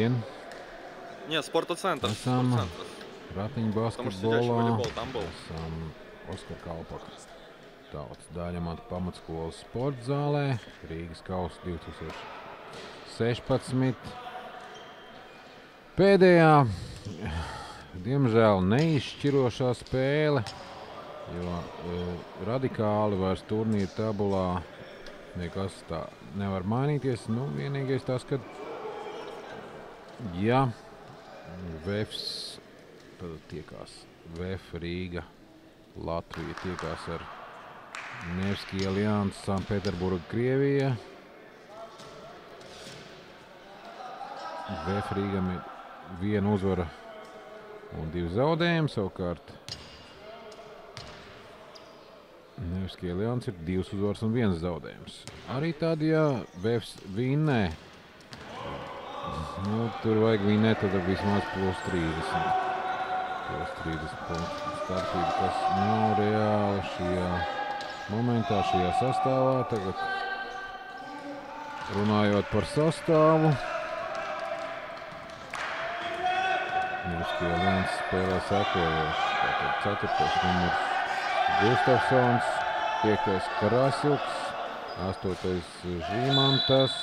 Labdien! Нет, спортцентр. Esam ratiņu basketbolā. Esam Oskar Kalpaka tautas Daļamata pamatskolas sporta zālē. Rīgas kausa 2016. Pēdējā, diemžēl, neizšķirošā spēle, jo radikāli vairs turnīra tabulā nekas tā nevar mainīties. Nu, vienīgais tas, ka ja VEFs tad tiekās, VEF Rīga, Latvija tiekās ar Nevski Alianses, Sanktpēterburga, Krievija. VEF Rīgam ir 1 uzvara un 2 zaudējumi, savukārt Nevski Alianses ir 2 uzvaras un 1 zaudējums. Arī tad, ja VEFs vinnē, nu, tur vajag vinnēt, tad vismaz plus 30 punktu starpība, kas nav reāli šajā momentā, šajā sastāvā. Tagad runājot par sastāvu, Nevski Alianses spēlē sekojoši. Tātad 4. numurs Gustafsons, 5. Karasjuks, 8. Žīmantas,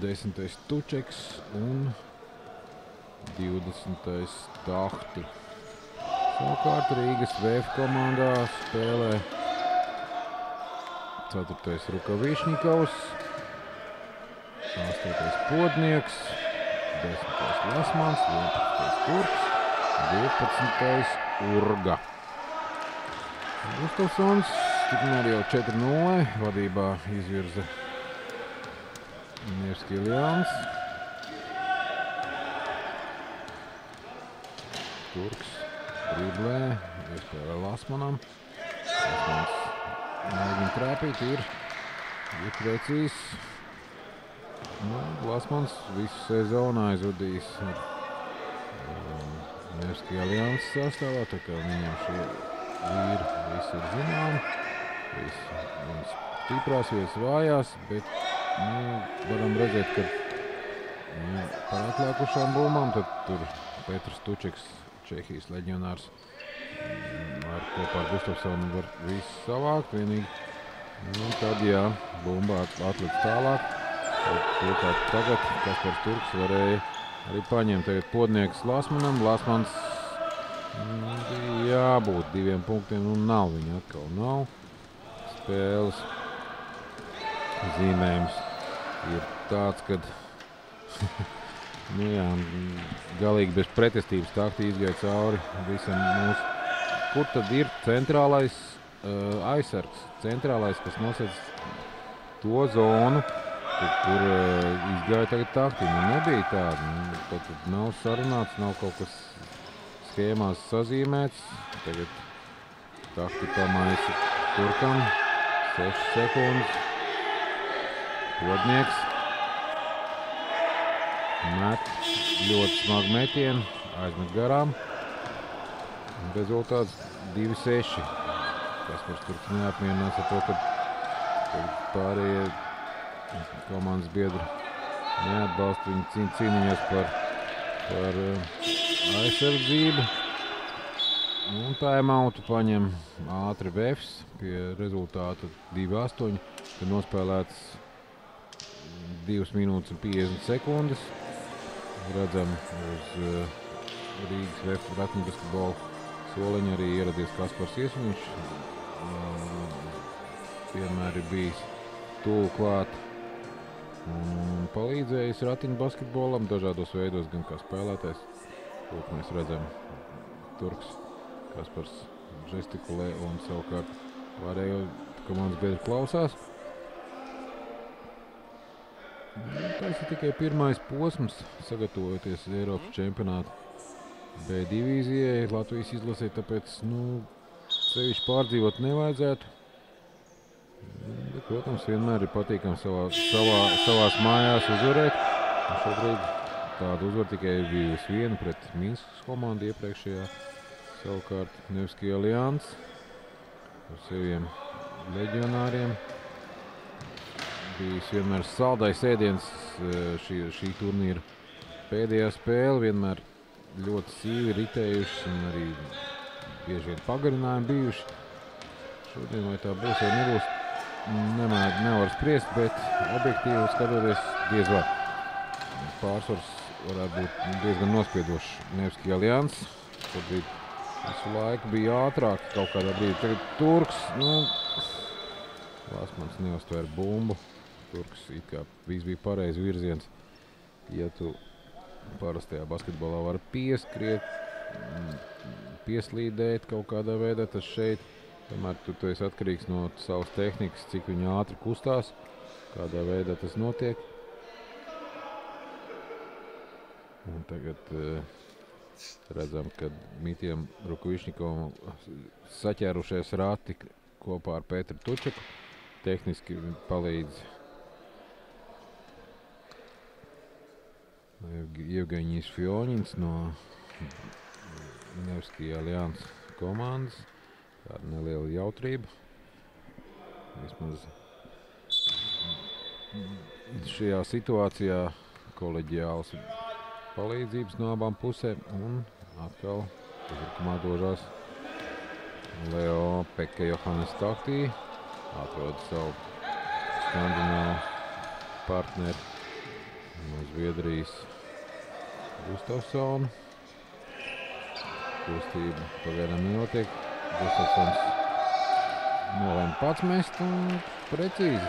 10. Tučeks un 20. Tahti. Savukārt Rīgas VEF komandā spēlē 4. Rukavišņikovs, 8. Podnieks, 10. Lasmans, 11. Turks, 12. Urga. Gustafsons tikmēr jau 4-0 vadībā izvirza Nevski Alianses. Turks driblē, iespēlē Lasmanam. Lasmans mēģina trāpīt, ir precīzs. Nu, Lasmans visu sezonu aizvadījis Nevski Alianses sastāvā, tā kā viņam šie vīri visi ir zināmi. Viņas stiprās, vietas vājās, bet varam redzēt, ka par atliekušām bumbām tad tur Petrs Tučeks, Čehijas leģionārs, kopā ar Gustafsonu var visu savākt. Vienīgi, tad, jā, bumba atliks tālāk. Tagad Kaspars Turks varēja arī paņemt. Tagad Podnieks Lasmanam. Lasmans jābūt 2 punktiem, un nav viņa atkal nav. Spēles zīmējums ir tāds, kad galīgi bez pretestības Tahti izgāja cauri visam mūsu. Kur tad ir centrālais aizsargs? Centrālais, kas nosēc to zonu, kur izgāja tagad Tahti. Nebija tāda. Tad nav sarunāts, nav kaut kas schēmās sazīmēts. Tagad Tahti pamaisa Turkam. 6 sekundes. Podnieks met ļoti smagu metienu, aizmet garām. Rezultāts 2-6. Kaspars Turks neapmierinās ar to, ka pārējie komandas biedri neatbalsta. Viņi cīnījās par aizsardzību. Un timeoutu paņem ātri VEFs pie rezultāta 2-8, kad nospēlēts 2 minūtes un 50 sekundes. Redzam uz Rīgas VEF ratiņu basketbola soliņa arī ieradies Kaspars Iesmiņš. Vienmēr ir bijis tuvu klāt un palīdzējis ratiņu basketbolam dažādos veidos, gan kā spēlētājs. Lūk, mēs redzam Turks, Kaspars žestikulē un savukārt pārējo komandas biedri klausās. Tas ir tikai pirmais posms, sagatavojoties Eiropas čempionāta B divīzijai Latvijas izlasē, tāpēc, sevišķi pārdzīvot nevajadzētu. Bet, protams, vienmēr ir patīkami savās mājās uzvarēt. Un šobrīd tāda uzvara tikai bijusi 1 pret Minskas komandu iepriekšējā. Savukārt Nevski Alianses ar saviem leģionāriem bijis vienmēr saldais ēdiens šī turnīra pēdējā spēle. Vienmēr ļoti sīvi ritējušas un arī bieži vien pagarinājumi bijuši. Šodien vai tā būs vai nebūs, nevar spriest, bet objektīvi skatoties diez vai. Pārsvars varētu būt diezgan nospiedošs Nevski Allianz. Šobrīd visu laiku bija ātrāk kaut kādā brīdī. Tagad Turks, Lasmans neuztvēra bumbu. Turks it kā viss bija pareizi virziens. Ja tu parastajā basketbolā var pieskriet, pieslīdēt kaut kādā veidā, tas šeit, tomēr tu esi atkarīgs no savas tehnikas, cik viņa ātri kustās, kādā veidā tas notiek. Un tagad redzam, ka Mitiem Rukavišnikovam saķērušies rati kopā ar Petru Tučaku. Tehniski palīdz Jevgeņijs Fjoņins no Nevski Allianz komandas. Tāda neliela jautrība. Vismaz šajā situācijā koleģiāls palīdzības no abām pusēm. Un atkal uzbrukumā dožās Leo Pekka Johannes Tahtī. Atrod savu skandināvu partneri no Zviedrijas Gustafsonu. Kustība pagaidām nenotiek. Gustafsons nolēma pats mest un precīzi.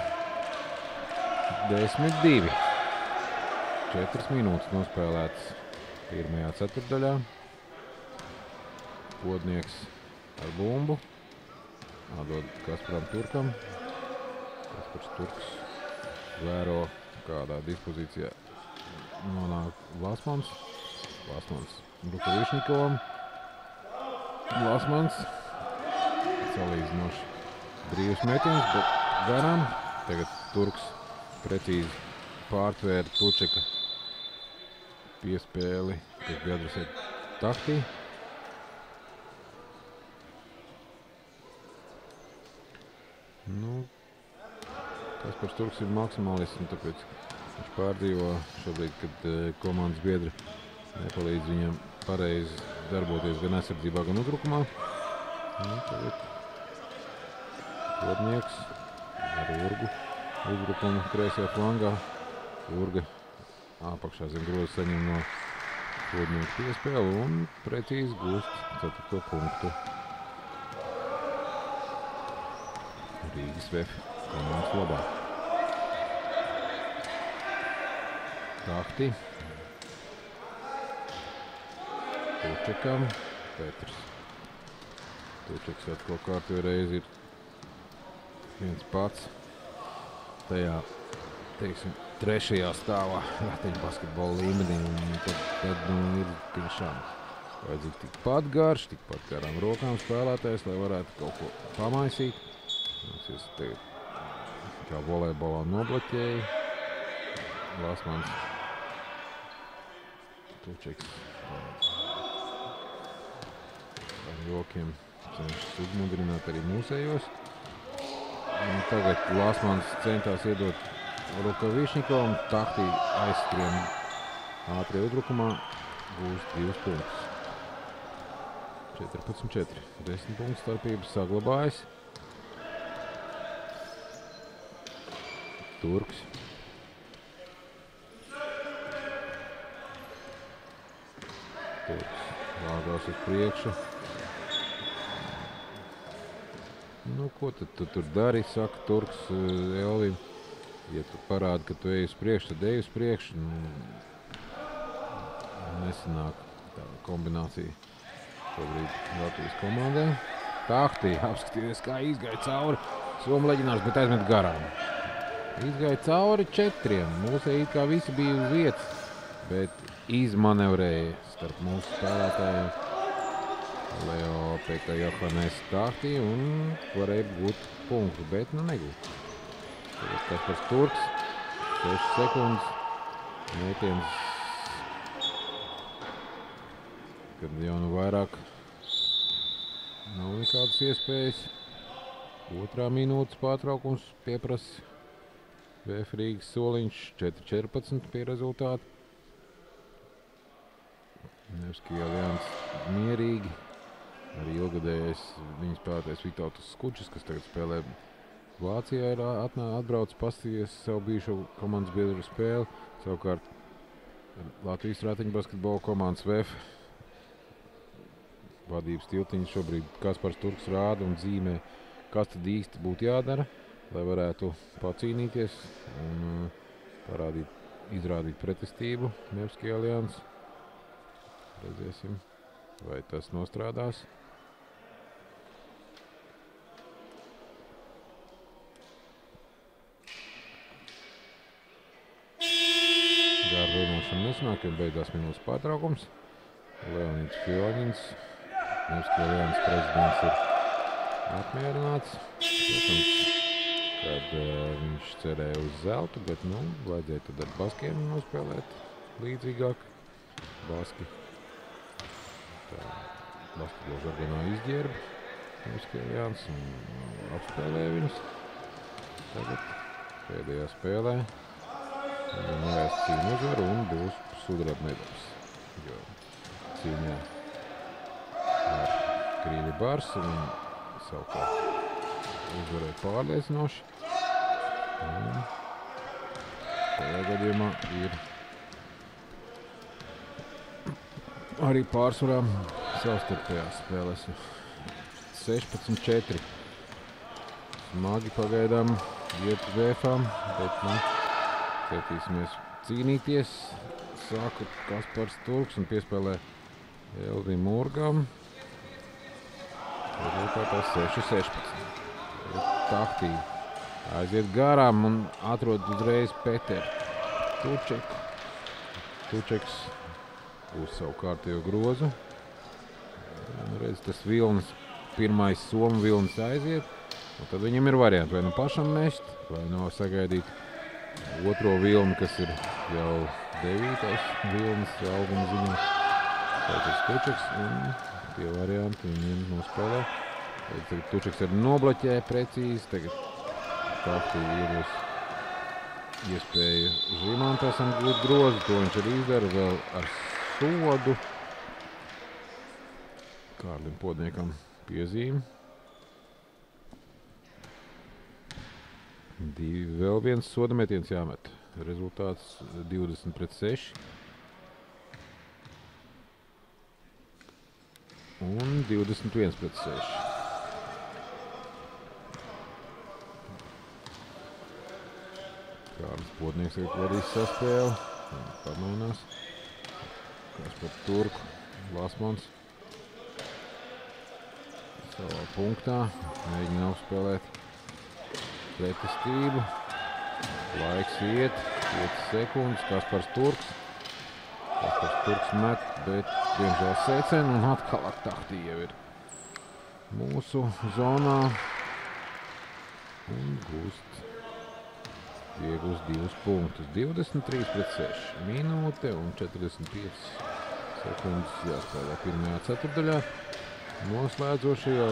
10-2. 4 minūtes nospēlētas pirmajā ceturtdaļā. Podnieks ar bumbu. Atdod Kasparam Turkam. Kaspars Turks vēro, kādā dispozīcijā nonāk Lasmans. Lasmans Rukavišnikovam. Lasmans salīdzinoši brīvs metiens, bet garām. Tagad Turks precīzi pārtvēra Tučeka piespēli, kas bija adresēt Tahtī. Kaspars Turks ir maksimālists, un tāpēc viņš pārdzīvo šobrīd, kad komandas biedri nepalīdz viņam pareizi darboties gan aizsardzībā, gan uzbrukumā. Tagad Podnieks ar Urgu uzbrukumu kreisajā flangā. Urga apakšā zem groza saņem no Podnieka piespēli un precīzi gūst 4. punktu. Rīgas VF komandas labā. Tahti. Tučekam. Petrs. Tučeks atkal kārtējo reizi ir viens pats. Tajā, teiksim, 3. stāvā ratiņu basketbola līmenī. Tad ir tiešām vajadzīgs tikpat garš, tikpat garām rokām spēlētājs, lai varētu kaut ko pamaisīt. Es tagad kā volejbolā nobloķēju. Lasmans Tučeks ar jokiem cenšas uzmudrināt arī mūsējos. Un tagad Lasmans centās iedot Rukavišnikovam. Tahtī aizskrien ātrie uzbrukumā. Gūst 2 punktus. 14-4. 10 punktu starpības saglabājas. Turks. Turks vāgās uz priekšu. Ko tad tu tur dari, saka Turks Elvim. Ja tu parādi, ka tu ej uz priekšu, tad ej uz priekšu. Nesanāk tāda kombinācija šobrīd Latvijas komandai. Tahtī apskatīties, kā izgāja cauri. Somu leģinārs, bet aizmet garām. Izgāja cauri 4. Mūsē it kā visi bija uz vietas, bet izmanevrēja starp mūsu spēlētājiem Leo Pekka Johannes Tahtī un varēja būt punktu, bet negūt. Tagad Kaspars Turks, 6 sekundes, metiens, kad jau vairāk nav nekādas iespējas. 2. minūtes pārtraukums pieprasa VF Rīgas soliņš 4-14 pie rezultātu. Nevski Alians mierīgi. Arī ilgadējais viņa spēlētais Vitautas Skučis, kas tagad spēlē Vācijā, ir atbraucis pastīties savu bijušo komandas biedru spēli. Savukārt Latvijas ratiņbasketbola komandas VF vadības tiltiņš šobrīd Kaspars Turks rāda un zīmē, kas tad īsti būtu jādara, lai varētu pacīnīties un izrādīt pretestību Nevski Alians. Redzēsim, vai tas nostrādās. Gāra runāšana nesanāk, jo beidzās minūtes pārtraukums. Leonīds Fjoņins, Nevski Alians prezidents, ir apmierināts. Protams, kad viņš cerēja uz zeltu, bet, vajadzēja tad ar baskiem nospēlēt līdzīgāk. Baski. Tā basketbola žargonā izģērba Nevski Alians un apspēlēja viņus. Tagad pēdējā spēlē viņam varēs cīņu uzvaru un būs sudraba medaļas. Jo cīņā ar Krīli Barsu viņi savukārt uzvarēja pārliecinoši. Un šajā gadījumā ir arī pārsvarā savstarpējās spēlēs 16-4. Smagi pagaidām iet VF-ām, bet centīsimies cīnīties. Sāka Kaspars Turks un piespēlē Elvim Murgam. Rezultātā 6-16. Tahtī aiziet garām un atrod uzreiz Peteru Tučeku. Tučeks uz savu kārtējo grozu. Redz, tas vilnis, pirmais somu vilnis aiziet. Un tad viņam ir varianti, vai nu pašam mest, vai nu sagaidīt otro vilni, kas ir jau 9. vilnis auguma ziņā. Tātad Tučeks un tie varianti viņiem nospēlē. Tagad Tučeks arī nobloķē precīzi. Tagad Tahtī ir uz iespēju Žimantasam gūt grozu. To viņš arī izdara vēl ar sodu. Kārlim Podniekam piezīme. Vēl viens soda metiens jāmet. Rezultāts 20-6. Un 21-6. Kārlis Podnieks vadīs saspēli. Pamainās. Kaspar Turku. Lasmans. Savā punktā. Mēģina apspēlēt pretestību. Laiks iet. 5 sekundes. Kaspars Turks. Kaspars Turks met, bet diemžēl secen un atkal ar Tahtī jau ir mūsu zonā. Un iegūst 2 punktus. 23-6. Minūte un 45 sekundes jāspēlē pirmajā ceturtdaļā. Noslēdzošajā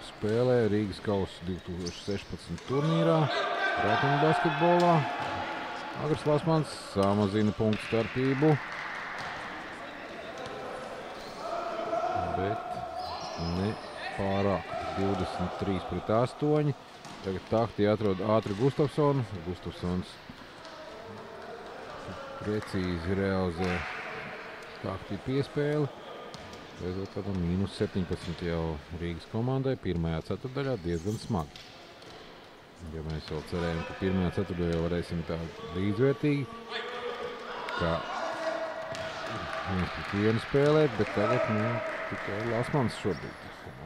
spēlē Rīgas kausa 2016 turnīrā ratiņbasketbolā. Agrs Lasmans samazina punktu starpību, bet ne pārāk. 23-8. Tagad Tahtī atrod ātri Gustafsonu. Gustafsons precīzi realizē Tahtī piespēli. Rezultātā -17 jau Rīgas komandai pirmajā ceturtdaļā diezgan smagi. Ja mēs vēl cerējam, ka pirmajā ceturtdaļā varēsim tā līdzvērtīgi, kā viens pret vienu spēlēt, bet tagad tikai Lasmans šobrīd.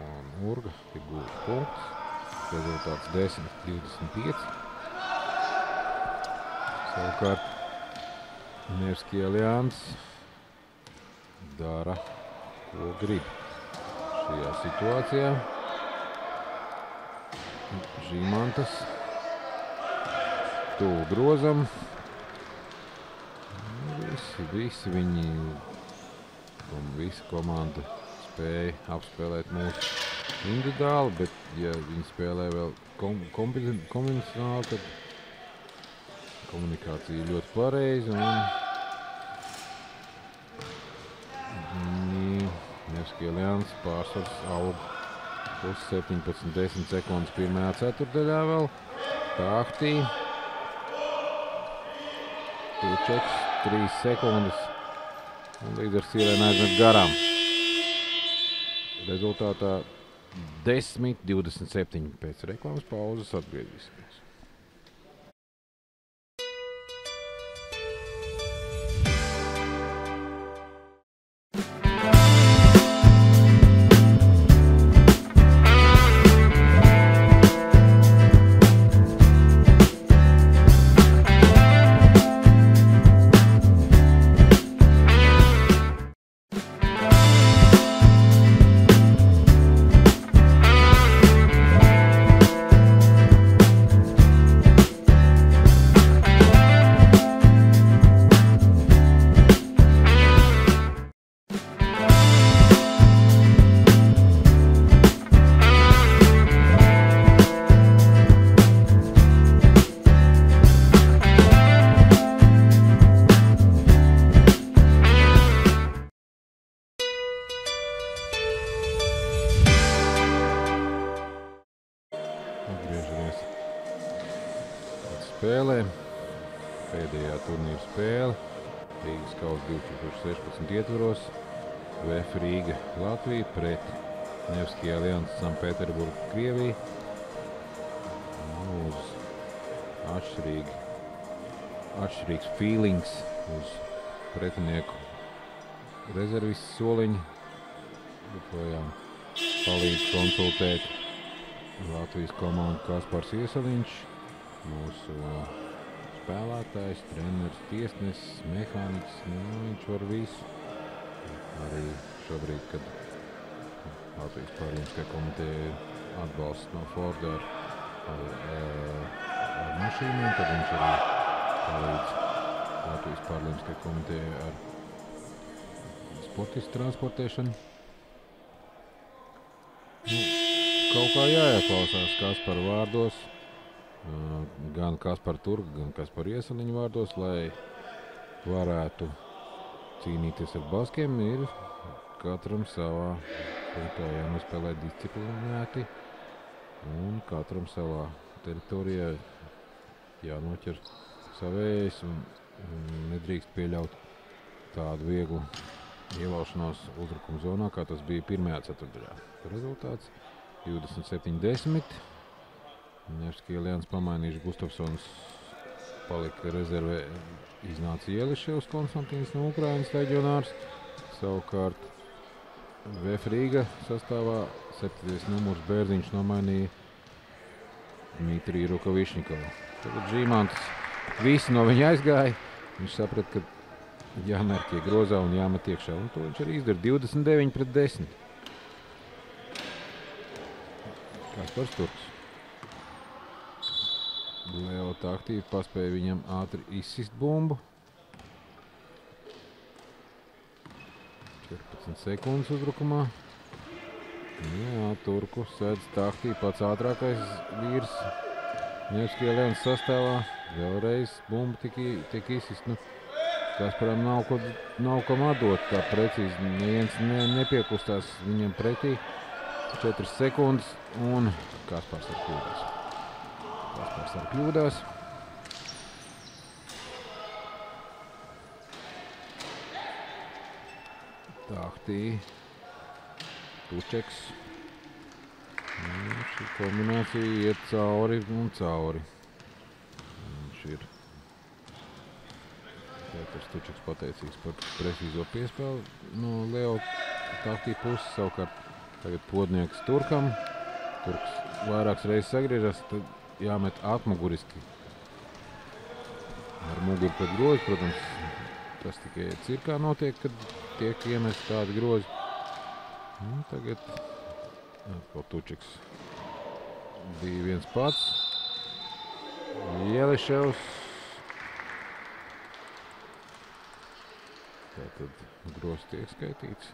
Un Urga ir gūst punktus. Rezultāts 10-25. Savukārt Nevski Alians dara, ko grib šajā situācijā. Žimantas tuvu grozam. Visi viņi un visa komanda spēja apspēlēt mūsu individuāli, bet ja viņi spēlē vēl kombinācionāli, tad komunikācija ļoti pareiza un Nevski Alians pārsvars aug uz 17-10 sekundes pirmajā ceturtdaļā vēl. Tahtī. Tučeks 3 sekundes. Un līdz ar Sīlēnu aizmet garām. Rezultātā 10-27 pēc reklāmas pauzes atgriezīsimies. Spēlē, pēdējā turnīra spēle, Rīgas kausa 2016 ietvaros, VF Rīga Latvija pret Nevski Alians Sanpēterburga Krievija. Uz atšķirīgs feelings uz pretinieku rezervistu soliņu. Joprojām palīdz konsultēt Latvijas komandu Kaspars Iesaliņš. Mūsu spēlētājs, treneris, tiesnesis, mehāniķis, viņš var visu. Arī šobrīd, kad Latvijas Paralimpiskajā komiteja atbalsts no Forda ar mašīnām, tad viņš arī palīdz Latvijas Paralimpiskajā komiteja ar sportistu transportēšanu. Kaut kā jāieklausās Kaspara vārdos. Gan Kaspara Turka, gan Kaspara Iesaliņa vārdos, lai varētu cīnīties ar baskiem, ir katram savā punktā jānospēlē disciplinēti un katram savā teritorijā jānoķer savējais un nedrīkst pieļaut tādu vieglu ievalšanos uzbrukuma zonā, kā tas bija pirmajā ceturtdaļā. Rezultāts 27-10. Nevski Alians pamainījuši Gustafsons, palika rezervē, iznāca Ieliševs Konstantīns no Ukrainas leģionārs. Savukārt VF Rīga sastāvā 7. numurs Bērziņš nomainīja Dmitriju Rukavišņikovu. Tagad Žīmants visi no viņa aizgāja. Viņš saprata, ka jāmērķie grozā un jāmet iekšā. Un to viņš arī izdara 29-10. Kaspars Turks. Leo tā aktīvi paspēja viņam ātri izsist bumbu. 14 sekundes uzbrukumā. Jā, Turku sēdz tā aktīvi pats ātrākais vīrs. Nevski Alians sastāvā. Vēlreiz bumba tik izsist. Kasparam nav kam atdot tā precīzi. Neviens nepiekustās viņam pretī. 4 sekundes un Kaspars ar kļūdās. Kaspars ar kļūdās. Tahtī. Tučeks. Šī kombinācija iet cauri un cauri. Viņš ir Pēters Tučeks pateicīgs par precīzo piespēli no Leo Tahtī puses. Savukārt tagad podnieks Turkam. Turks vairākas reizes sagriežas, tad jāmet atmuguriski ar muguru pret grozi. Protams, tas tikai cirkā notiek, kad tiek iemest tādi grozi. Un tagad atkal Tučeks bija viens pats. Ieliševs. Tātad grozs tiek skaitīts.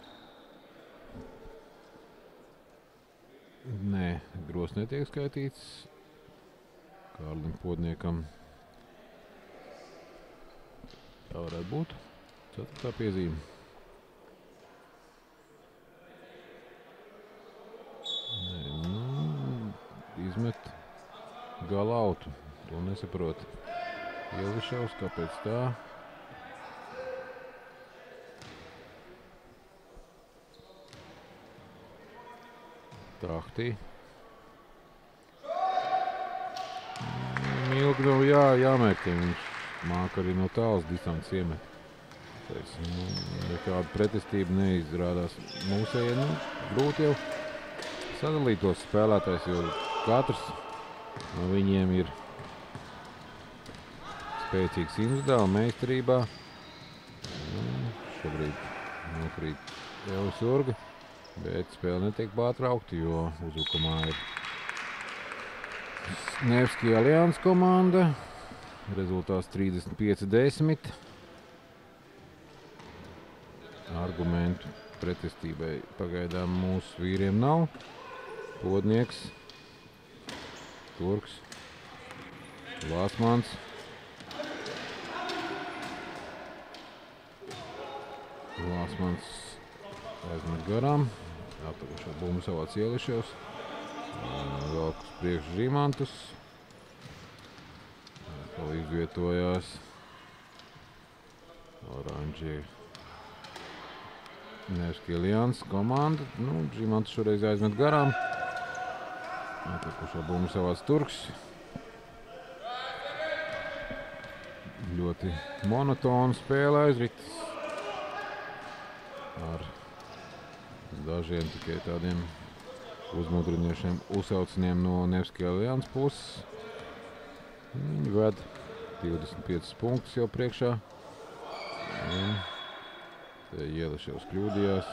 Nē, grozs netiek skaitīts. Kārlim Podniekam Tā varētu būt. 4. piezīme. Izmet galautu. To nesaprot. Ielišaus, kāpēc tā? Tahtī. Milgi nav jāmērķē. Viņš māk arī no tāls distances iemet. Nekāda pretestība neizrādās mūsējai. Grūti jau sadalīt tos spēlētājs, jo katrs no viņiem ir spēcīgs individuāli meistarībā. Šobrīd nokrīt Evas Urga, bet spēle netiek pārtraukta, jo uzbrukumā ir Nevski Alians komanda. Rezultāts 35-10. Argumentu pretestībai pagaidām mūsu vīriem nav. Podnieks, Turks, Lāsmans. Lāsmans aizmet garām. Atpakašā bumbu savāc Ieliševs. Velk uz priekšu Žimantus. Atkal izvietojās oranžie Nevski Alians komanda. Žimantus šoreiz aizmet garām. Atpakašā bumbu savāc Turks. Ļoti monotonu spēle aizritis. Ar dažiem tikai tādiem uzmudrinošiem uzsauciniem no Nevski Alians puses. Viņi ved 25 punktus jau priekšā. Ieliševs kļūdījās.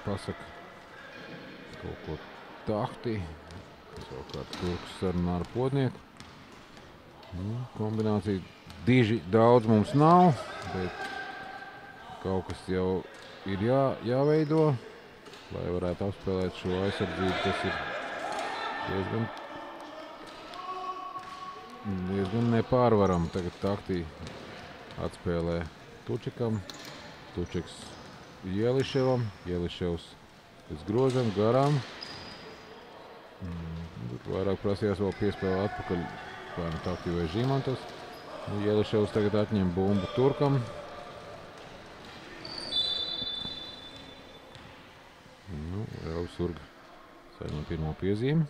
Pasaka kaut ko Tahtī. Savukārt Turks sarunā ar Podnieku. Kombinācija diži daudz mums nav, bet kaut kas jau ir jāveido, lai varētu apspēlēt šo aizsardzību, kas ir diezgan nepārvaram. Tagad Tahtī atspēlē Tučekam, Tučeks Ieliševam, Ieliševs pēc grozam garām. Vairāk prasījās vēl piespēlē atpakaļ vai nu Tahtī vai Žimantas. Ieliševs tagad atņem bumbu Turkam. Evas Urga saņem pirmo piezīmi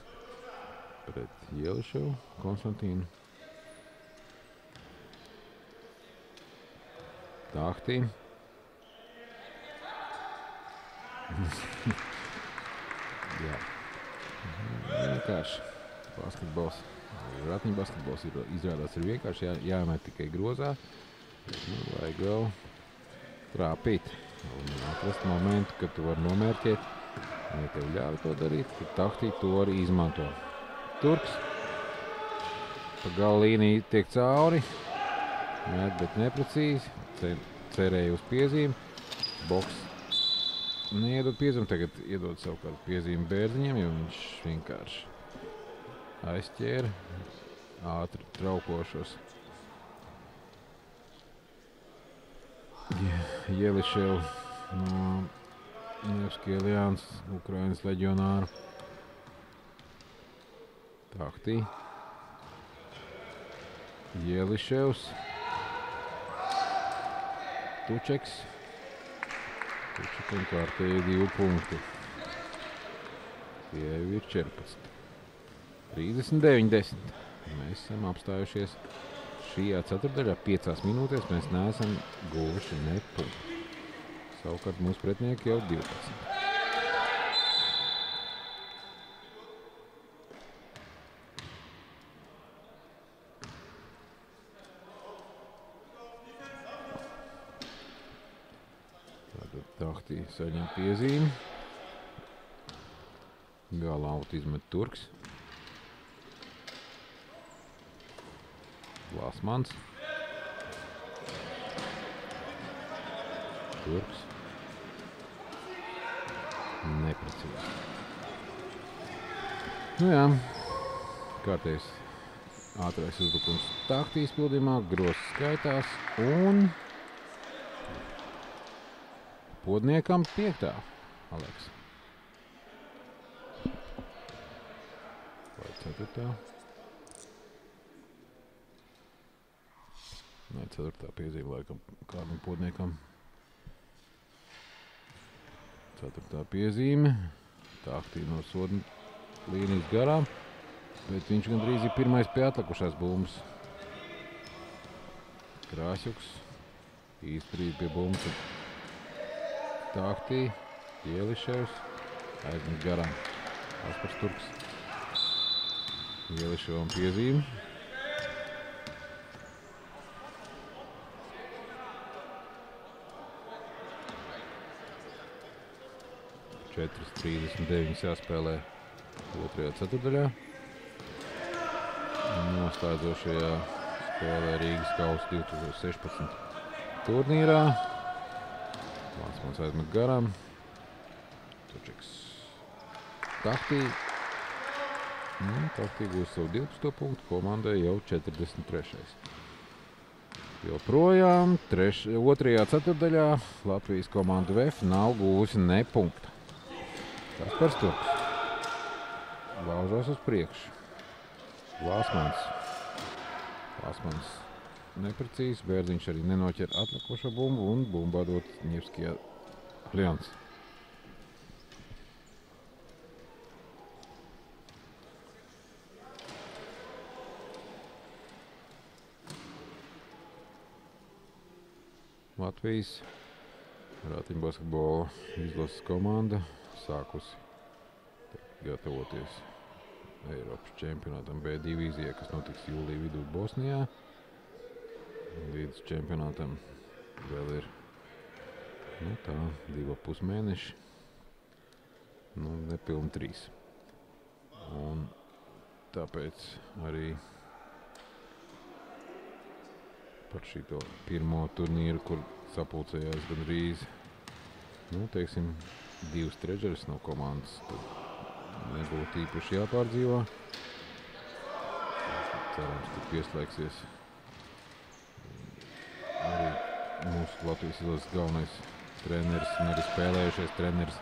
pret Ieliševu Konstantīnu. Tahtī. Jā. Vienkārši basketbols. Ratiņu basketbols izrādās ir vienkārši jāmet tikai grozā. Vajag vēl trāpīt un atrast momentu, kad tu vari nomērķēt. Ja tev ļauj to darīt, tad Tahtī to arī izmanto. Turks pa gala līniju tiek cauri. Met, bet neprecīzi. Cerēja uz piezīmi. Boks neiedod piezīmi, tagad iedod savukārt piezīmi Bērziņam, jo viņš vienkārši aizķēra ātri traukošos Ieliševu no Nevski Alians, Ukrainas leģionāru. Tahtī. Ieliševs. Tučeks. Tučekam kārtēji 2 punkti. Tie jau ir 14. 39-10. Mēs esam apstājušies šajā ceturtdaļā 5 minūtēs. Mēs neesam guvuši ne punktu. Savukārt mūsu pretinieki jau 12. Tātad Tahtī saņem piezīmi. Galautu izmet Turks. Lāsmans. Turks. Neprecīzi. Nu jā, kārtējs ātrais uzbrukums Takti izpildījumā, grozs skaitās un Podniekam 5. Aleks. Vai 4. Nē, 4. piezīme laikam kādam Podniekam. 4. piezīme. Takti no soda līnijas garām, bet viņš gandrīz ir pirmais pie atlikušās bumbas. Krāsjuks īsprīd pie bumbas. Takti, Ieliševs, aizmet garām. Kaspars Turks. Ieliševam piezīme. Četras 39 jāspēlē otrajā ceturdaļā. Noslēdzošajā spēlē Rīgas kausa 2016 turnīrā. Vācmans aizmet garām. Tučiks Takti. Takti gūs savu 12. punktu, komandai jau 43. Joprojām otrajā ceturdaļā Latvijas komanda VF nav gūsi ne punkta. Kaspars Turks. Laužās uz priekšu. Vācmans. Vācmans neprecīzi. Bērziņš arī nenoķer atlikušo bumbu un bumbā dot Ņevskijā Hljans. Latvijas ratiņbasketbola izlases komanda sākusi gatavoties Eiropas čempionātam B divīzijā, kas notiks jūlija vidū Bosnijā. Līdz čempionātam vēl ir 2,5 mēneši, nepilni 3. Un tāpēc arī par šito pirmo turnīru, kur sapulcējās gandrīz, divas trešdaļas no komandas, tad nebūtu īpaši jāpārdzīvo. Cerams, ka pieslēgsies arī mūsu Latvijas izlases galvenais treneris un arī spēlējušies treneris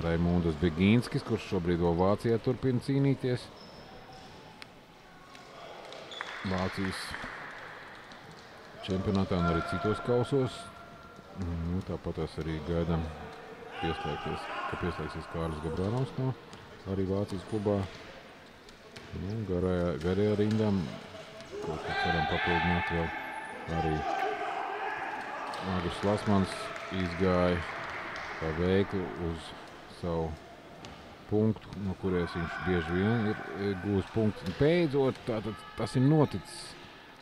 Raimundas Begīnskis, kurš šobrīd vēl Vācijā turpina cīnīties. Vācijas čempionātā un arī citos kausos. Tāpat arī gaidām pieslēgsies Kārlis Gabrānovs no arī Vācijas klubā. Garajā rindām, ko ceram papildināt vēl arī Agris Lasmans izgāja kā veikli uz savu punktu, no kuries viņš bieži vien ir gūs punktus. Beidzot, tātad tas ir noticis.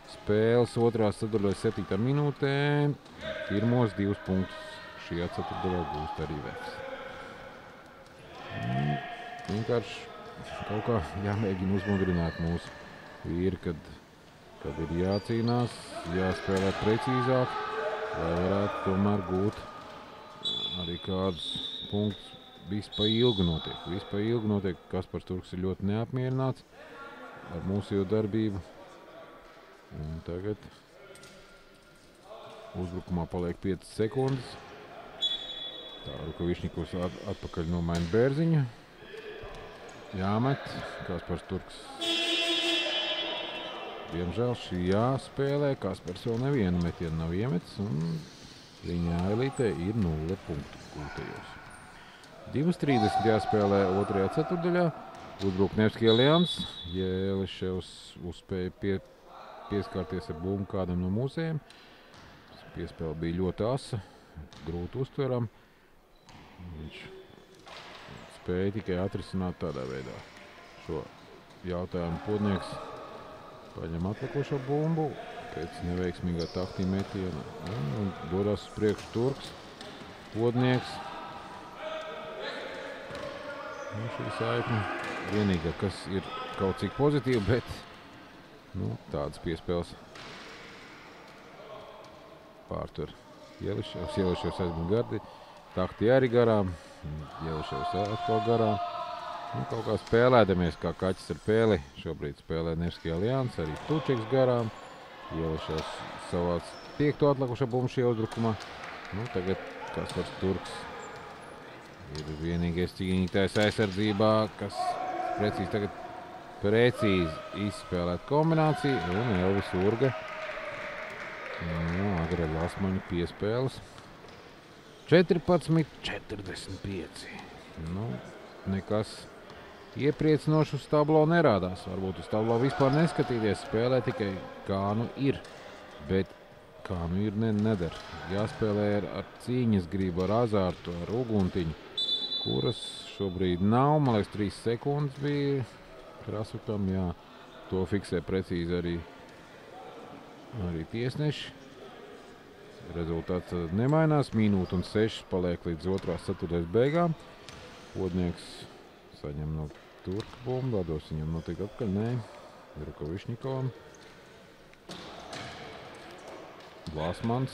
Spēles otrās ceturdaļas 7. minūtē. Pirmos 2 punktus šajā ceturdaļā gūst arī Vefs. Vienkārši kaut kā jāmēģina uzmodrināt mūsu vīri, kad ir jācīnās, jāspēlē precīzāk, lai varētu tomēr gūt arī kādus punktus. Viss pa ilgu notiek. Kaspars Turks ir ļoti neapmierināts ar mūsu darbību. Un tagad uzbrukumā paliek 5 sekundes. Tādu, ka Višņikovs atpakaļ nomaina Bērziņu. Jāmet. Kaspars Turks. Diemžēl šī jāspēlē. Kaspars vēl nevienu metienu nav iemetis. Un viņa elitē ir 0 punktu gūtajos. 2:30 jāspēlē otrajā ceturdaļā. Uzbruk Ņevskijā Hljans. Ieliševs uzspēja pieskārties ar bumbu kādam no mūsējiem. Piespēle bija ļoti asa, grūti uztveram. Viņš spēja tikai atrisināt tādā veidā. Šo jautājumu Podnieks paņem atlikušo bumbu pēc neveiksmīgā Takti metiena un dodas uz priekšu Turks. Podnieks. Šī saikne vienīgā, kas ir kaut cik pozitīva, bet tādas piespēles pārtur Ieliševs aizmet gardi. Takti arī garām. Ieliševs atkal garām. Nu, kaut kā spēlēdamies kā kaķis ar pēli. Šobrīd spēlē Nevski Alians, arī Tučeks garām. Ielišās savāc 5. atlikušā bumbu šajā uzbrukumā. Nu, tagad Kaspars Turks ir vienīgais cīnītājs aizsardzībā, kas precīzi izspēlēt kombināciju. Un Elvis Urga. Nu, Agre Lasmaņa piespēles. 14-45. Nu, nekas iepriecinoši uz tablo nerādās. Varbūt uz tablo vispār neskatīties, spēlē tikai kā nu ir. Bet kā nu ir nedara. Jāspēlē ar cīņas gribu, ar azārtu, ar uguntiņu, kuras šobrīd nav. Man liekas, 3 sekundes bija Krasukam. Jā, to fiksē precīzi arī tiesneši. Rezultāts nemainās. Minūte un 6 paliek līdz 2. ceturtais beigām. Podnieks saņem no Turka bumbu. Vados viņam notiek atpakaļ. Nē. Drukovišņikovam. Vlasmans.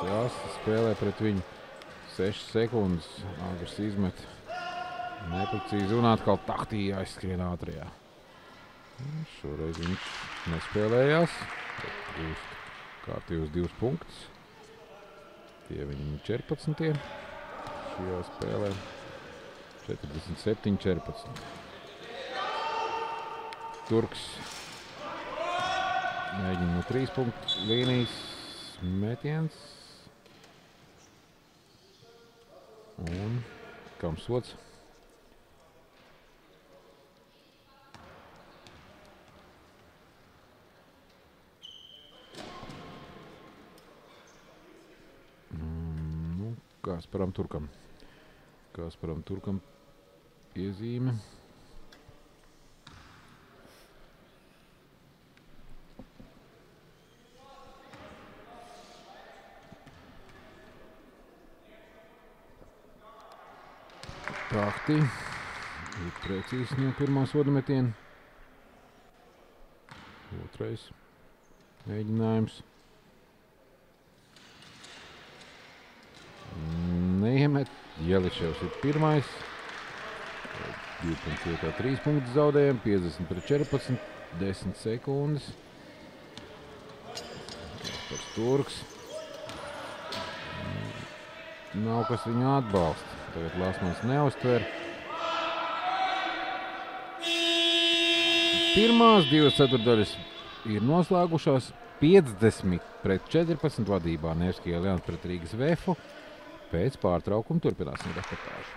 Jās. Spēlē pret viņu 6 sekundes. Agrs izmet. Neprecīzi un atkal tahtī aizskrien ātrajā. Šoreiz viņš nespēlējās. Gūst kārtīvus 2 punktus. Tie viņam 14. šajā spēlē. 47-14. Turks mēģina no 3 punktu līnijas metiens. Un kam sods? Kasparam Turkam piezīme. Tahti ir precīzi no pirmā soda metiena. Otrais mēģinājums. Neiemet. Jeličevs ir pirmais. 12. 3 punktus zaudējam. 50-14. 10 sekundes. Kaspars Turks. Nav kas viņu atbalsta. Tagad Lasmans neuztver. Pirmās 2 ceturdaļas ir noslēgušās. 50-14 vadībā Nevski Alians pret Rīgas Vefu. Pēc pārtraukuma turpināsim reportāžu.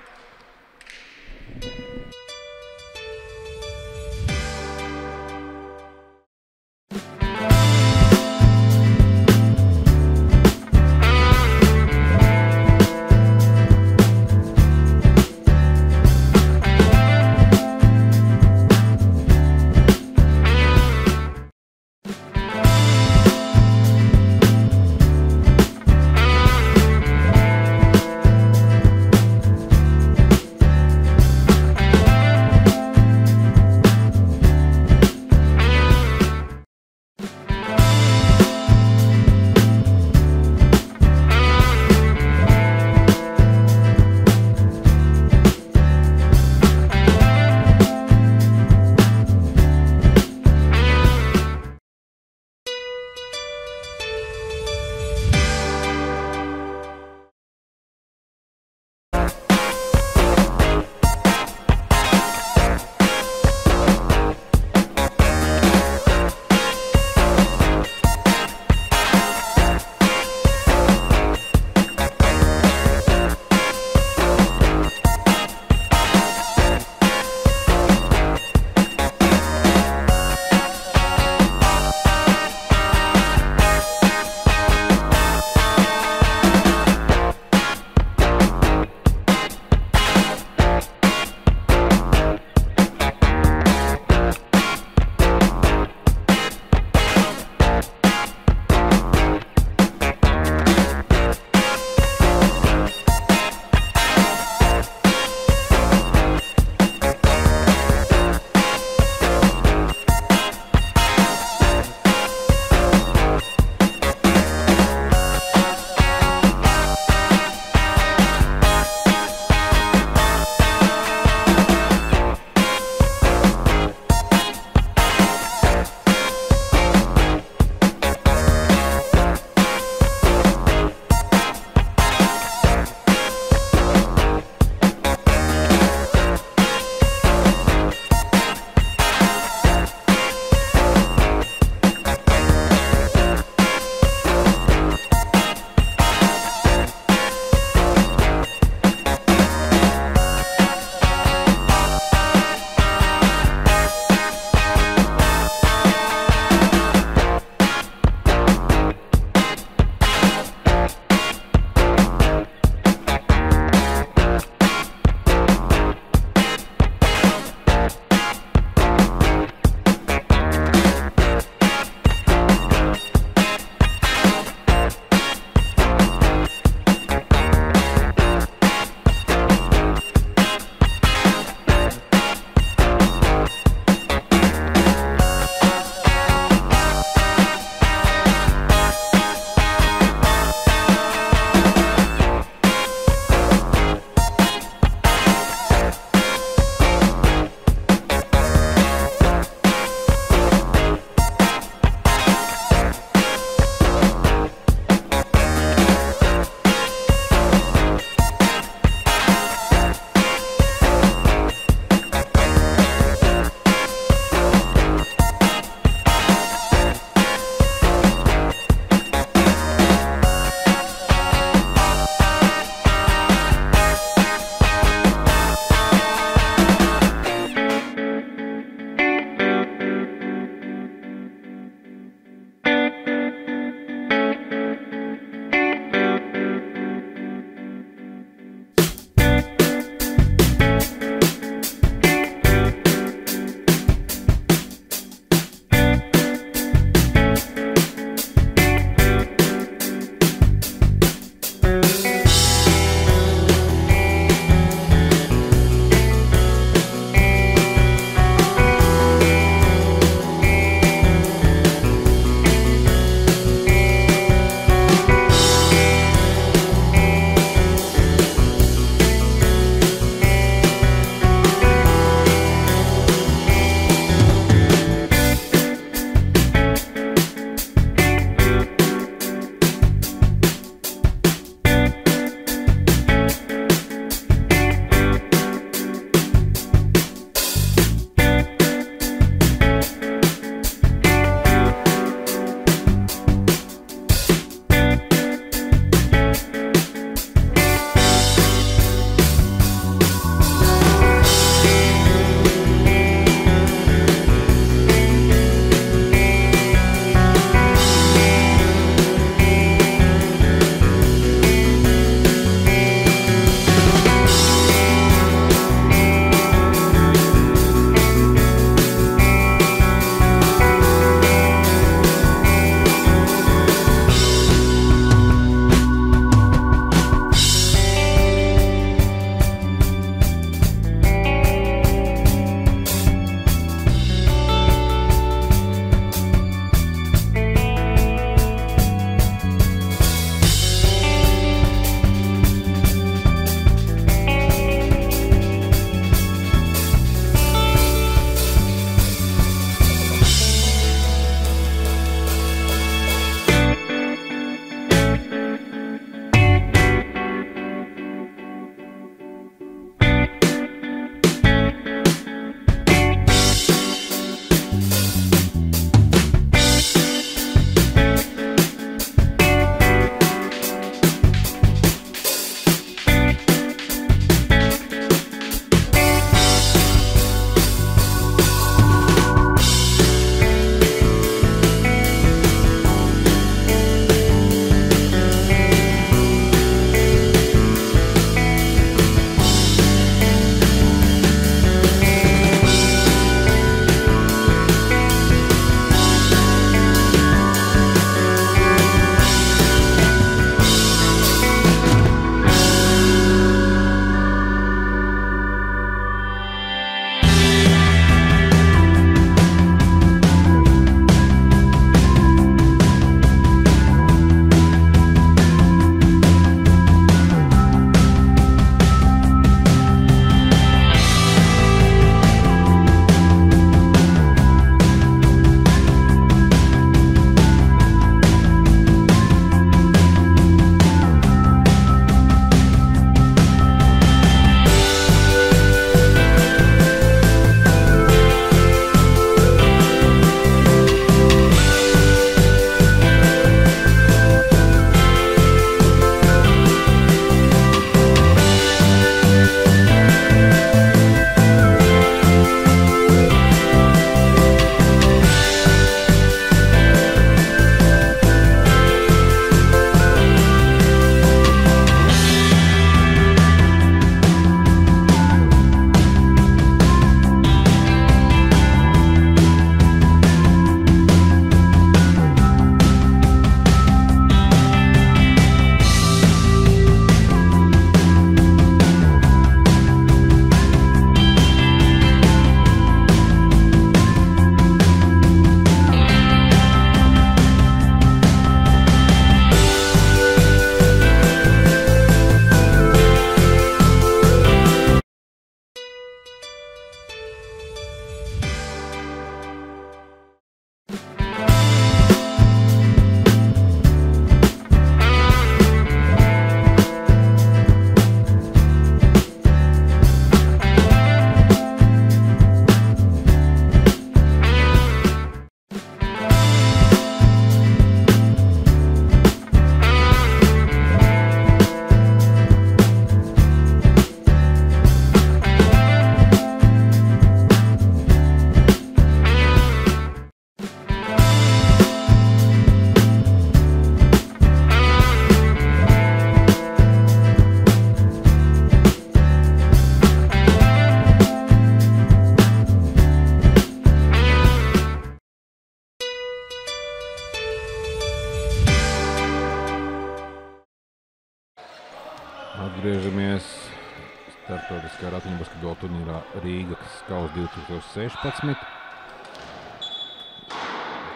starptautiskā ratiņbasketbola turnīrā Rīgas Kauss 2016.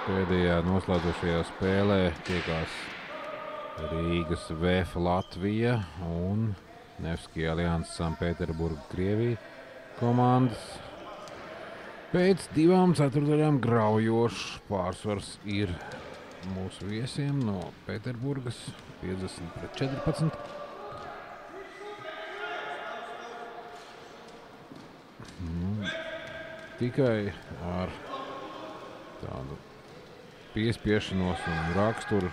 Pēdējā noslēdzošajā spēlē tiekās Rīgas VF Latvija un Nevski Alliances Sanpēterburga Krievija komandas. Pēc 2 ceturtdaļām graujošs pārsvars ir mūsu viesiem no Pēterburgas 50-14. Tikai ar tādu piespiešanos un raksturu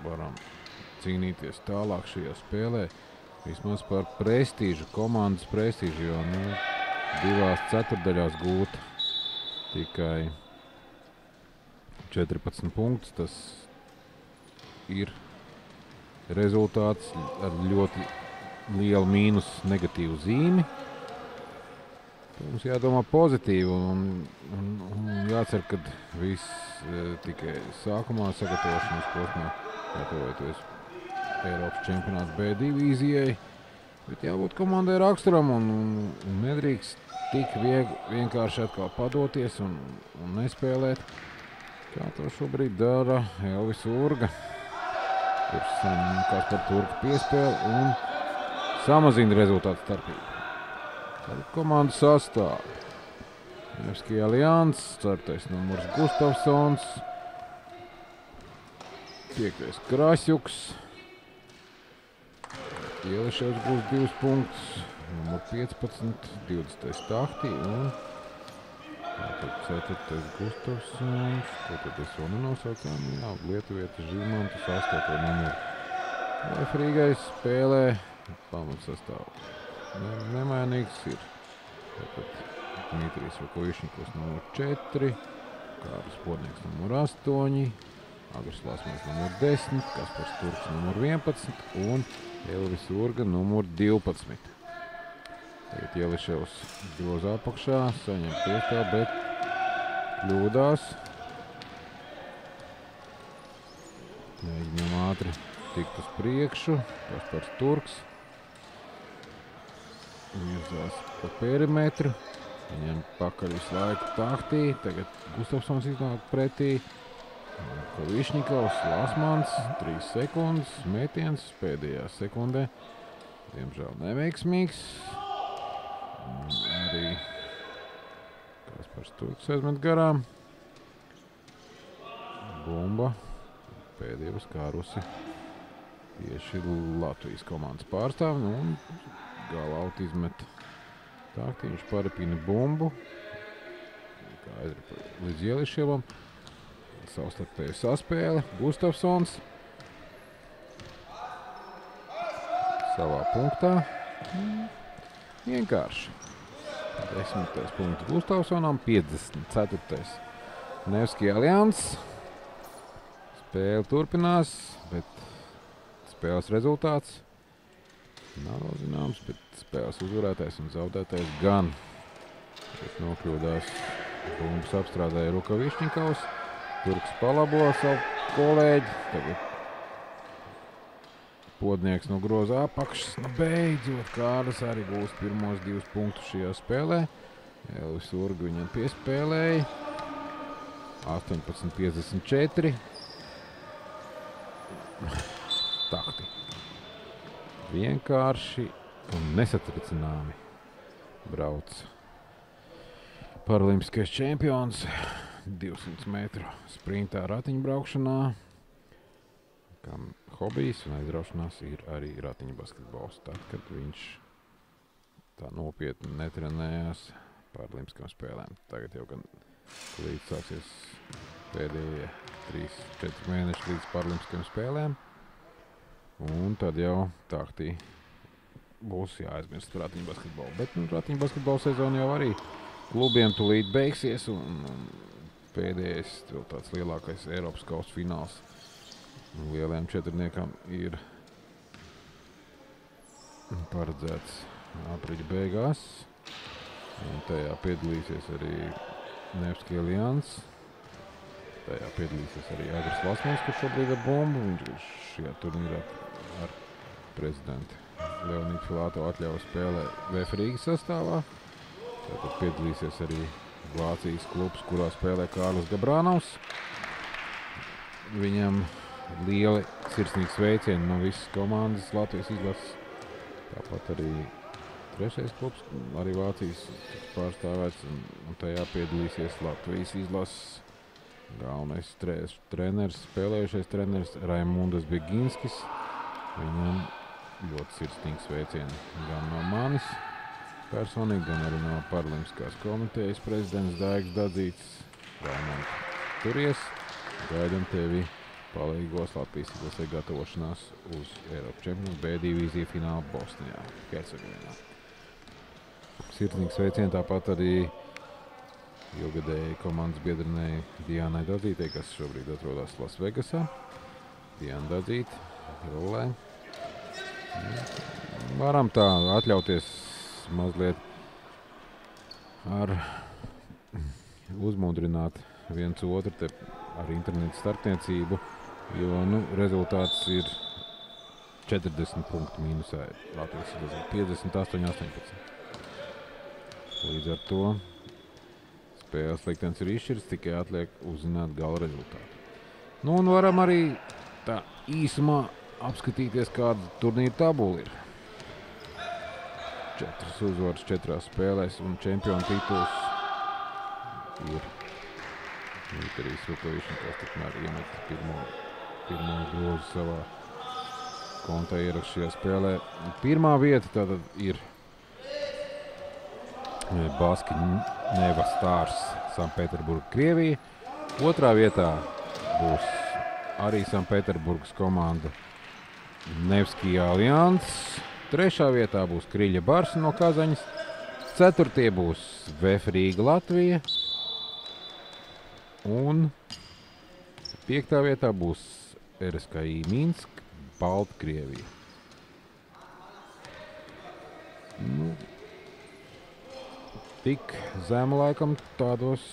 varam cīnīties tālāk šajā spēlē. Vismaz par prestīžu, komandas prestīžu, jo 2 ceturtdaļās gūta tikai 14 punktus. Tas ir rezultāts ar ļoti lielu mīnus negatīvu zīmi. Mums jādomā pozitīvi un jācer, ka viss tikai sākumā sagatavošanas posmā gatavojoties Eiropas čempionāta B divīzijai. Bet jābūt komandai raksturam un nedrīkst tik vienkārši atkal padoties un nespēlēt, kā to šobrīd dara Elvis Urga, kurš Kaspar Turka piespēle un samazina rezultātu starpību. Tad komandu sastāv Nevski Alliances, 4. numurs Gustavsons, 5. Krasjuks, Ieliševs būs 2 punktus, numur 15, 20. Tahti un 4. Gustavsons, ko tad es vēl nenosaucām, jā, Lietuvietis Žilmantas 8. numuru. Rīgai spēlē pamatsastāv nemainīgs ir. Tātad Dmitrijs Vukovišņikovs numur 4, Kārlis Podnieks numur 8, Agurs Lasmans numur 10, Kaspars Turks numur 11 un Elvis Urga numur 12. Tagad Ieliševs groza apakšā, saņem piespēli, bet kļūdās. Mēģinām ātri tikt uz priekšu. Kaspars Turks virzās pa perimetru. Viņam pakaļ visu laiku Tahtī. Tagad Gustavsons iznāk pretī. Kovišņikovs, Lasmans, 3 sekundes, metiens pēdējā sekundē. Diemžēl neveiksmīgs. Arī Kaspars Turks aizmet garām. Bumba pēdējā uzkārusi tieši Latvijas komandas pārstāvi un galaut izmet Tahtī. Viņš parapina bumbu. Kā aizripa līdz Ieliševam. Savstarpēju saspēle. Gustavsons savā punktā. Vienkārši. 10. punkts Gustavsonam, 54. Nevski Alliances. Spēle turpinās, bet spēles rezultāts nav vēl zināms, bet spēles uzvarētājs un zaudētājs gan. Bet nokļūdās bumbas apstrādāja Rukavišņikovs. Turks palabo savu kolēģi. Tagad Podnieks no groza apakšas. Beidzot, Kārlis arī gūst pirmos 2 punktus šajā spēlē. Elvis Urga viņam piespēlēja. 18-54. Tahti. Vienkārši un nesatricināmi brauc paralimpiskais čempions 200 metru sprintā ratiņbraukšanā, kam hobijs un aizraušanās ir arī ratiņbasketbols. Tad, kad viņš tā nopietni netrenējās paralimpiskām spēlēm. Tagad jau gan līdz sāksies pēdējie 3-4 mēneši līdz paralimpiskām spēlēm. Un tad jau Tahtī būs jāaizmirst ratiņbasketbolu. Bet ratiņbasketbola sezona jau arī klubiem tūlīt beigsies un pēdējais, vēl tāds lielākais Eiropas kausa fināls lielajām četrniekām ir paredzēts aprīļa beigās. Un tajā piedalīsies arī Nevski Alliances. Tajā piedalīsies arī Agurs Lasmans, kurš šobrīd ar bumbu. Viņš šajā turnīrā ar prezidentu Leonīdu Filāto atļauju spēlē VF Rīgas sastāvā. Tātad piedalīsies arī Vācijas klubs, kurā spēlē Kārlis Gabrānovs. Viņam lieli sirsnīgi sveicieni no visas komandas Latvijas izlases. Tāpat arī trešais klubs, arī Vācijas pārstāvēts, un tajā piedalīsies Latvijas izlases galvenais treneris, spēlējušais treneris Raimundas Biginskis. Viņam ļoti sirsnīgi sveicieni gan no manis personīgi, gan arī no Paralimpiskās komitejas prezidents Daigs Dadzītis. Raimond, turies, gaidam tevi palīgos Latvijas izlasē gatavošanās uz Eiropas čempionātu B divīziju finālu Bosnijā, Hercegovinā. Sirsnīgi sveicieni tāpat arī ilgadēji komandas biedrenei Diānai Dadzītei, kas šobrīd atrodas Lasvegasā. Diāna Dadzīte, rullē. Varam tā atļauties mazliet ar uzmundrināt viens otru te ar internetu starpniecību, jo rezultāts ir 40 punktu mīnusā. Latvijas izlasē 58-18. Līdz ar to spēles liktenis ir izšķirts, tikai atliek uzzināt gala rezultātu. Un varam arī tā īsumā apskatīties, kāda turnīra tabula ir. 4 uzvaras 4 spēlēs un čempionu tituls ir Dmitrijs Rukovičs, kas tikmēr iemet pirmo grozu savā kontā ierakšajā spēlē. Pirmā vieta tātad ir Baski Neva Stars Sanpēterburga, Krievija. Otrā vietā būs arī Sanpēterburgas komanda Nevskija Alians. Trešā vietā būs Kriļa Bars no Kazaņas. Ceturtie būs VF Rīga Latvija. Un piektā vietā būs RSKI Minsk Baltkrievija. Tik zemu laikam tādos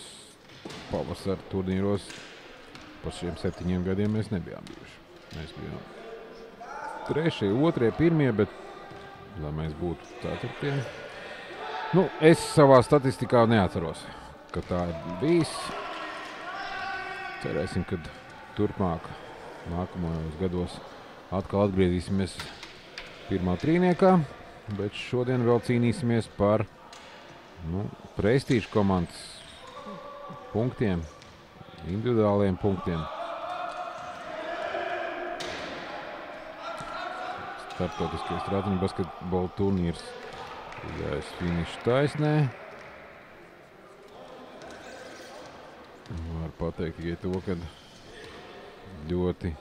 pavasara turnīros par šiem 7 gadiem mēs nebijām bijuši. Mēs bijām 3., 2., 1., bet lai mēs būtu 4. Es savā statistikā neatceros, ka tā ir bijis. Cerēsim, ka turpmāk nākamajos gados atkal atgriezīsimies pirmā trīniekā, bet šodien vēl cīnīsimies par prestīžu komandas punktiem, individuāliem punktiem. Startautiskais ratiņu basketbola turnīrs jāies finiša taisnē. Var pateikt tikai to, ka ļoti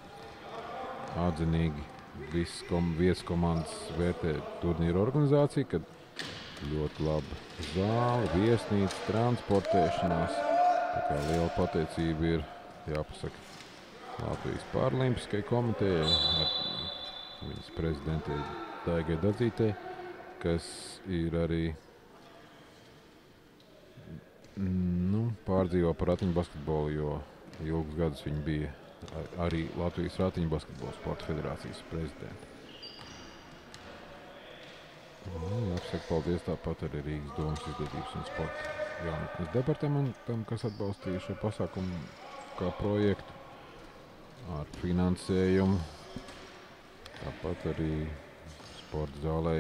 atzinīgi visas vietas komandas vērtē turnīru organizāciju, kad ļoti laba zāle, viesnīca, transportēšanās. Tā kā liela pateicība ir jāpasaka Latvijas Paralimpiskajai komitejai ar viņas prezidentei Daigai Dadzītei, kas ir arī pārdzīvo par ratiņu basketbolu, jo ilgus gadus viņa bija arī Latvijas ratiņu basketbola sporta federācijas prezidente. Jāpasaka paldies tāpat arī Rīgas domas izglītības un sporta jaunatnes departamentam, kas atbalstīja šo pasākumu kā projektu ar finansējumu. Tāpat arī sporta zālē,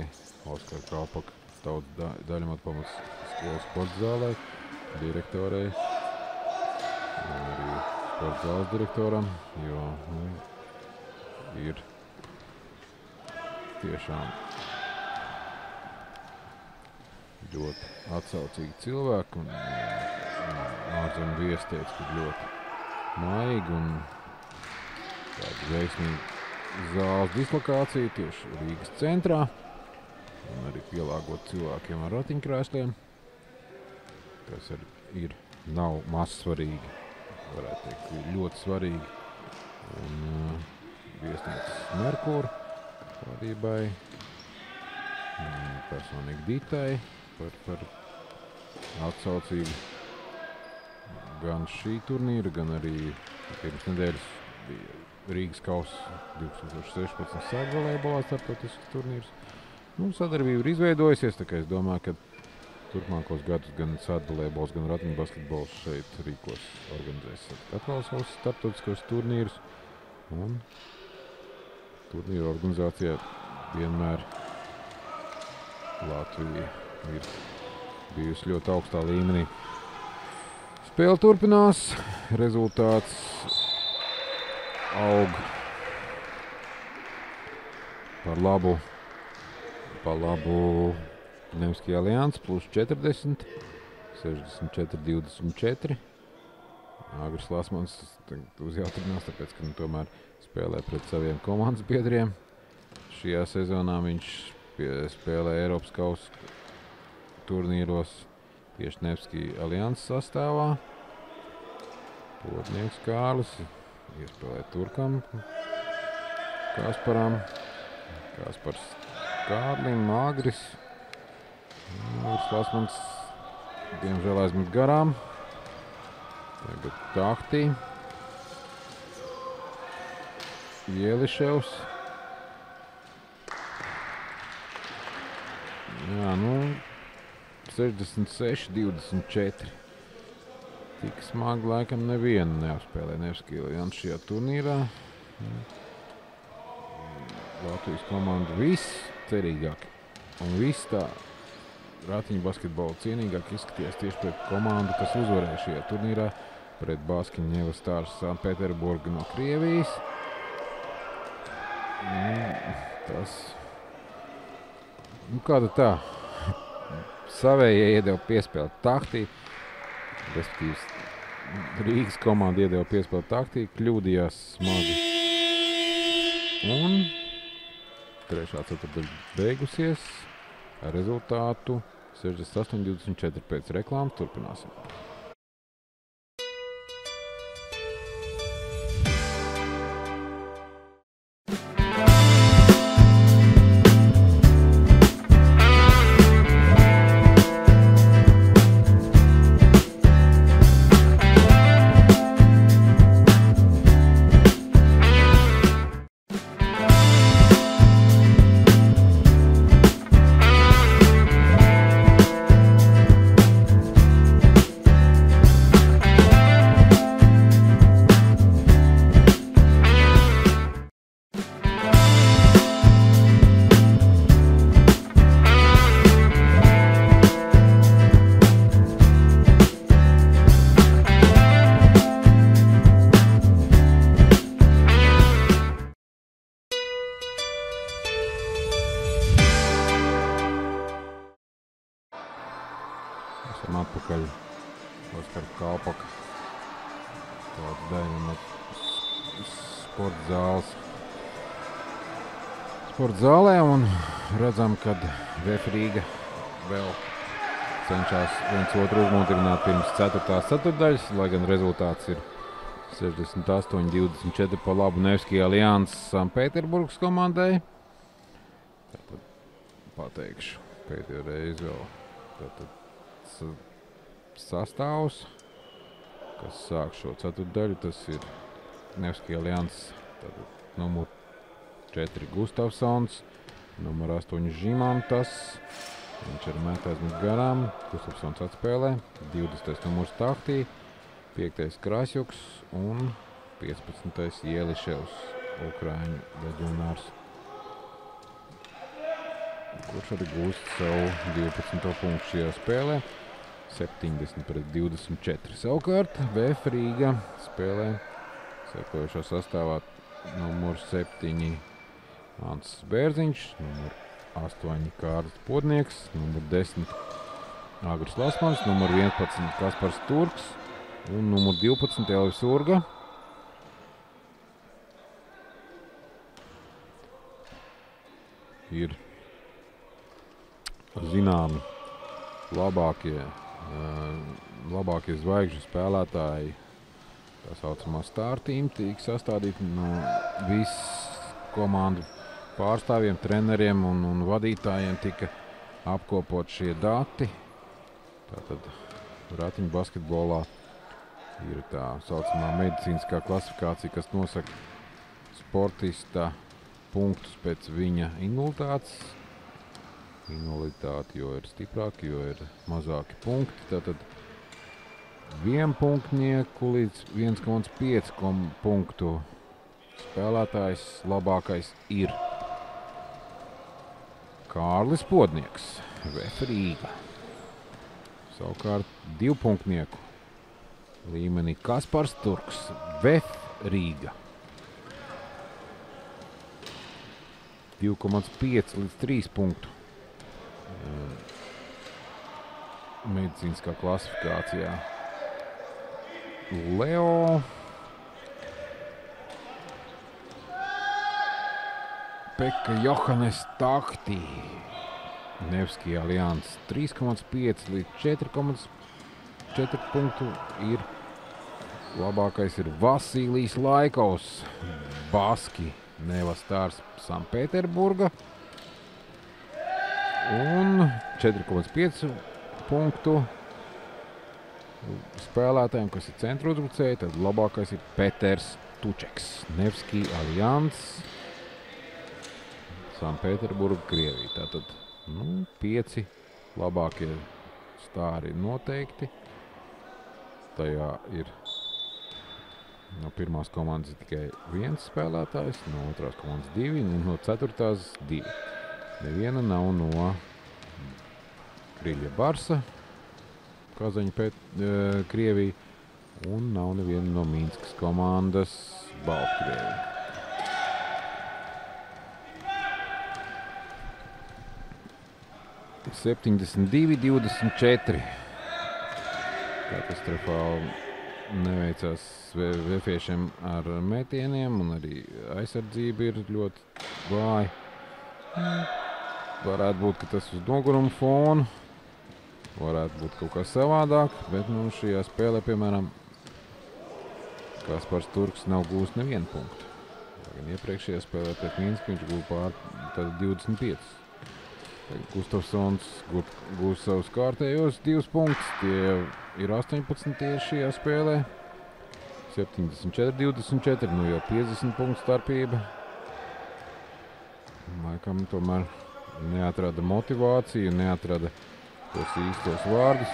Oskara Kalpaka tautas daļamatu pamats skolas sporta zālē, direktorei, arī sporta zāles direktoram, jo ir tiešām ļoti atsaucīgi cilvēki, un ārzemju viesi teica, ka ļoti maigi un tāda veiksmīga zāles dislokācija tieši Rīgas centrā, un arī pielāgot cilvēkiem ar ratiņkrēsliem, kas nav maz svarīgi, varētu teikt, ļoti svarīgi. Un viesnīcas Merkūra vadībai, personīgi Ditai par atsaucību gan šī turnīra, gan arī pirms nedēļas bija Rīgas kausa 2016 sēdvolejbolā starptautisks turnīrs. sadarbība ir izveidojusies, tā kā es domāju, ka turpmākos gadus gan sātbalēbols, gan ratiņu basketbols šeit rīkos organizēs atkal savus starptautiskos turnīrus. Un turnīru organizācijā vienmēr Latvija ir bijusi ļoti augstā līmenī. Spēle turpinās, rezultāts aug par labu Nevskij Alianses plus 40, 64-24. Agris Lasmans uzjautrinās, tāpēc, ka tomēr spēlē pret saviem komandas biedriem. Šajā sezonā viņš spēlē Eiropas kausa turnīros tieši Nevskij Alianses sastāvā. Potnieks Kārlis iespēlē Turkam, Kaspars Kārlim, Agris. Agris Lasmans diemžēl aizmet garām. Tagad Tahtī. Ieliševs. Jā, 66-24. Tik smagi laikam nevienu neapspēlē Nevskij Alianses šajā turnīrā. Latvijas komanda viss cerīgāk un viss tā ratiņu basketbolu cienīgāk izskatījās tieši pret komandu, kas uzvarēja šajā turnīrā pret Baskiņeva Stars Sanktpēterburgu no Krievijas. Tas, kāda tā, savējie iedeva piespēli Tahtī, respektīvi Rīgas komanda iedeva piespēli Tahtī, kļūdījās smagi. Un trešā ceturtdaļa beigusies ar rezultātu 68-24 pēc reklāmas. Turpināsim. Esam atpakaļ Oskara Kalpaka tāds daļa sporta zālē un redzam, kad VF Rīga vēl cenšas viens otru uzmundrināt pirms 4. ceturtdaļas, lai gan rezultāts ir 68-24 pa labu Nevskij Alianses Sanktpēterburgas komandai. Tātad pateikšu pēdējo reizi vēl. Tātad sastāvs, kas sāk šo ceturtdaļu, tas ir Nevskij Alianses, tātad numur 4 Gustavsons, numur 8 Žimantas, viņš ar metu aizmet garām, Gustavsons atspēlē, 20. numurs Tahtī, 5. Krasjuks un 15. Ieliševs, Ukraiņu leģionārs, kurš arī gūst savu 12. punktu šajā spēlē. 70-24. Savukārt VF Rīga spēlē sekojošā sastāvā numur 7 Ants Bērziņš, numur 8 Kārlis Podnieks, numur 10 Agris Lasmans, numur 11 Kaspars Turks un numur 12 Elvis Urga. Ir zināmi labākie zvaigžņu spēlētāji, tā saucamā star team, tika sastādīti no visu komandu pārstāvjiem, treneriem un vadītājiem tika apkopot šie dati. Tātad ratiņu basketbolā ir tā saucamā medicīniskā klasifikācija, kas nosaka sportista punktus pēc viņa invaliditātes invaliditāti, jo ir stiprāki, jo ir mazāki punkti. Tātad 1 punktnieku līdz 1,5 punktu spēlētājs labākais ir Kārlis Podnieks, VF Rīga. Savukārt 2 punktnieku līmenī Kaspars Turks, VF Rīga. 2,5 līdz 3 punktu medicīniskā klasifikācijā. Leo Pekka Johannes Tahti, Nevski Alians 3,5 līdz 4,4 punktu ir labākais ir Vasilijs Laikovs, Baski Nevastārs Sanpēterburga un 4,5 punktu spēlētājiem, kas ir centra uzbrucēji, tad labākais ir Peters Tučeks, Nevski Alians, Sanpēterburga, Krievija. Tātad 5 labākie stāri noteikti. Tajā ir no pirmās komandas tikai 1 spēlētājs, no otrās komandas 2 un no ceturtās 2. Neviena nav no Kriļa Barsa, Kazaņa Krievija, un nav neviena no Minskas komandas Baltkrievija. – 72-24. Katastrofāli neveicās vefiešiem ar metieniem, un arī aizsardzība ir ļoti vāja. Varētu būt, ka tas uz noguruma fonu, varētu būt kaut kā savādāk, bet šajā spēlē, piemēram, Kaspars Turks nav gūst nevienu punktu. Gan iepriekšējā spēlē pret Minsku viņš gūst pār 25. Gustafsons gūst savus kārtējos 2 punktus, tie ir 18 tieši šajā spēlē. 74-24, jau 50 punktu starpība. Laikam tomēr neatrada motivāciju, neatrada tos īstos vārdus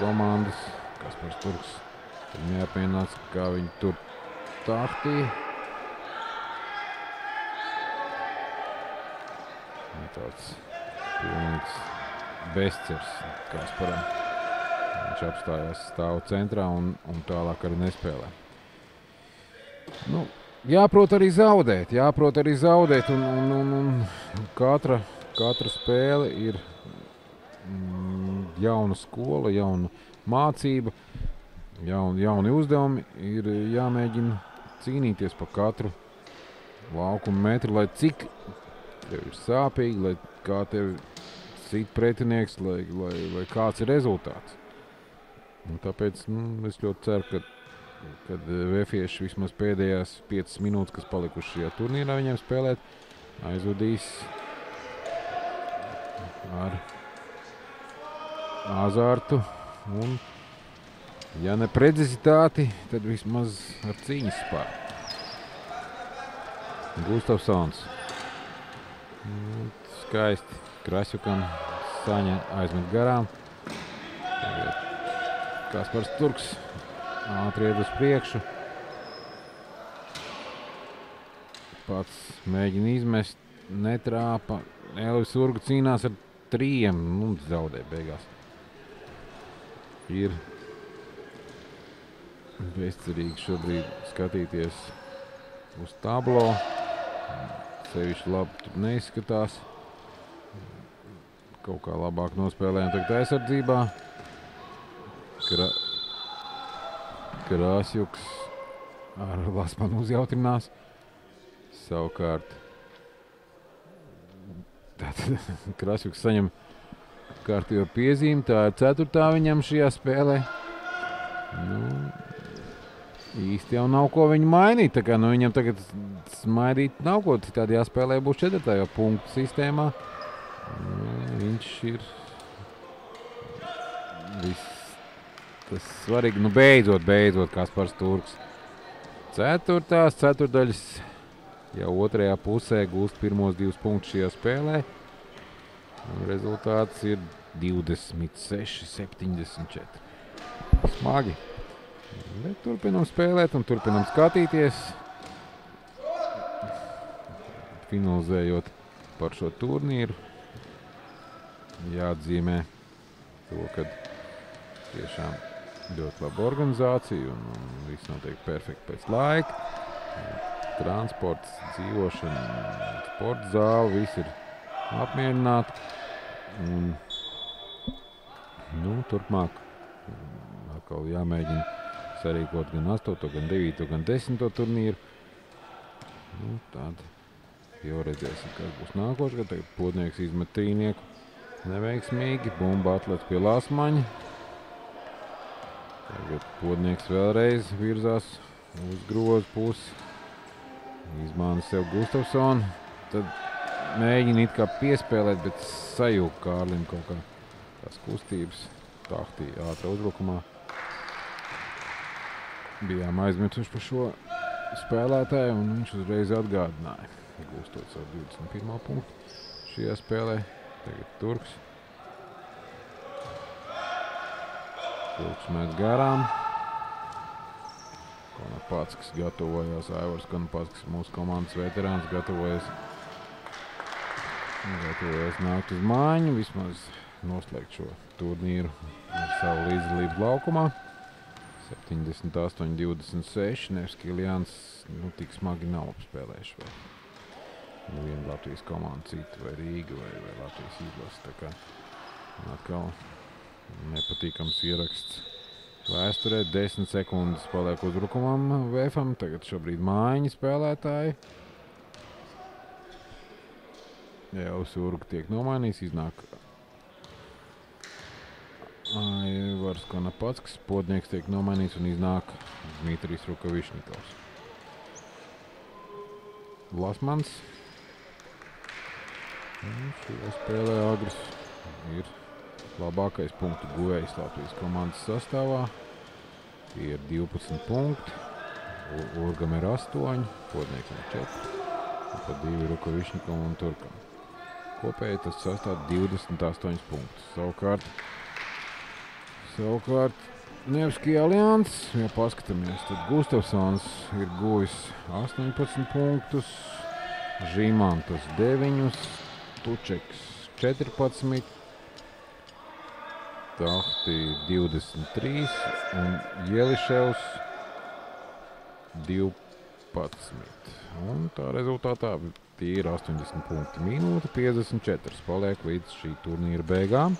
komandas. Kaspars Turks neapmienāts, kā viņi tur Tahti. Tāds pilnīgs bezcers Kasparam. Viņš apstājās stāvu centrā un tālāk arī nespēlē. Jāprot arī zaudēt, un katra spēle ir jauna skola, jauna mācība, jauni uzdevumi. Ir jāmēģina cīnīties par katru laukumu metru, lai cik tev ir sāpīgi, lai kā tev sit pretinieks, lai kāds ir rezultāts. Un tāpēc es ļoti ceru, kad vefieši vismaz pēdējās 5 minūtes, kas palikuši šajā turnīrā viņiem spēlēt, aizvadīs ar azartu un, ja ne precizitāti, tad vismaz ar cīņas spāru. Gustafsons. Skaisti. Krasjukam Saņa aizmet garām. Kaspars Turks ātri iet uz priekšu. Pats mēģina izmest, netrāpa. Elvis Urga cīnās ar 3, zaudē beigās. Ir bezcerīgi šobrīd skatīties uz tablo. Sevišķi labi tur neizskatās. Kaut kā labāk nospēlējām tagad aizsardzībā. Krasjuks ar Lasmanu uzjautrinās. Savukārt Krasjuks saņem kārtīgo piezīmi. Tā ir 4. viņam šajā spēlē. Īsti jau nav ko viņu mainīt, tā kā viņam tagad mainīt nav ko, citādi jāspēlē būs 4. punktu sistēmā. Viņš ir tas svarīgi, beidzot Kaspars Turks. 4. ceturdaļas jau 2. pusē gūst pirmos 2 punktus šajā spēlē. Rezultāts ir 26-74. Smagi. Bet turpinam spēlēt un turpinam skatīties. Finalizējot par šo turnīru. Jāatzīmē to, ka tiešām ļoti laba organizācija un viss notiek perfekti pēc laika. Transports, dzīvošana, sporta zāle, viss ir apmierināti. Un, turpmāk atkal jāmēģina sarīkot gan 8, gan 9, gan 10 turnīru. Tad jau redzēsim, kas būs nākošais. Tagad Podnieks izmet trīnieku neveiksmīgi. Bumba atlec pie Lasmaņa. Tagad Podnieks vēlreiz virzās uz grozu pusi. Izmāna sev Gustafsonu. Tad mēģina it kā piespēlēt, bet sajūg Kārlim kaut kā tās kustības. Tahtī ātrā uzbrukumā. Bijām aizmirsuši par šo spēlētāju un viņš uzreiz atgādināja, gūstot savu 21. punktu šajā spēlē. Tagad Turks. Turks met garām. Konopatskis gatavojās, Aivars Konopatskis, mūsu komandas veterāns, gatavojas nākt uz mājiņu, vismaz noslēgt šo turnīru ar savu līdzdalību laukumā. 78-26. Nevski Iljāns tik smagi nav apspēlējuši. Viena Latvijas komanda, cita vai Rīga vai Latvijas izlase. Tā kā atkal nepatīkams ieraksts vēsturē. 10 sekundes paliek uzbrukumam VFam. Tagad šobrīd mājiņa spēlētāji. Jau Surga tiek nomainījis, iznāk Aivars Konopatskis, Podnieks tiek nomainīts un iznāk Dmitrijs Rukavišņikovs. Lasmans. Šajā spēlē Agris ir labākais punktu guvējs Latvijas komandas sastāvā. Ir 12 punkti, Urgam ir 8, Podniekam ir 4, un pat 2 Rukavišņikovam un Turkam. Kopēji tas sastāv 28 punktus. Savukārt Nevski Alians, ja paskatāmies, tad Gustafsons ir guvis 18 punktus, Žimantas 9, Tučeks 14, Tahti 23 un Jeliševs 12. Un tā rezultātā tie ir 80 punkti. Minūte 54 paliek līdz šī turnīra beigām.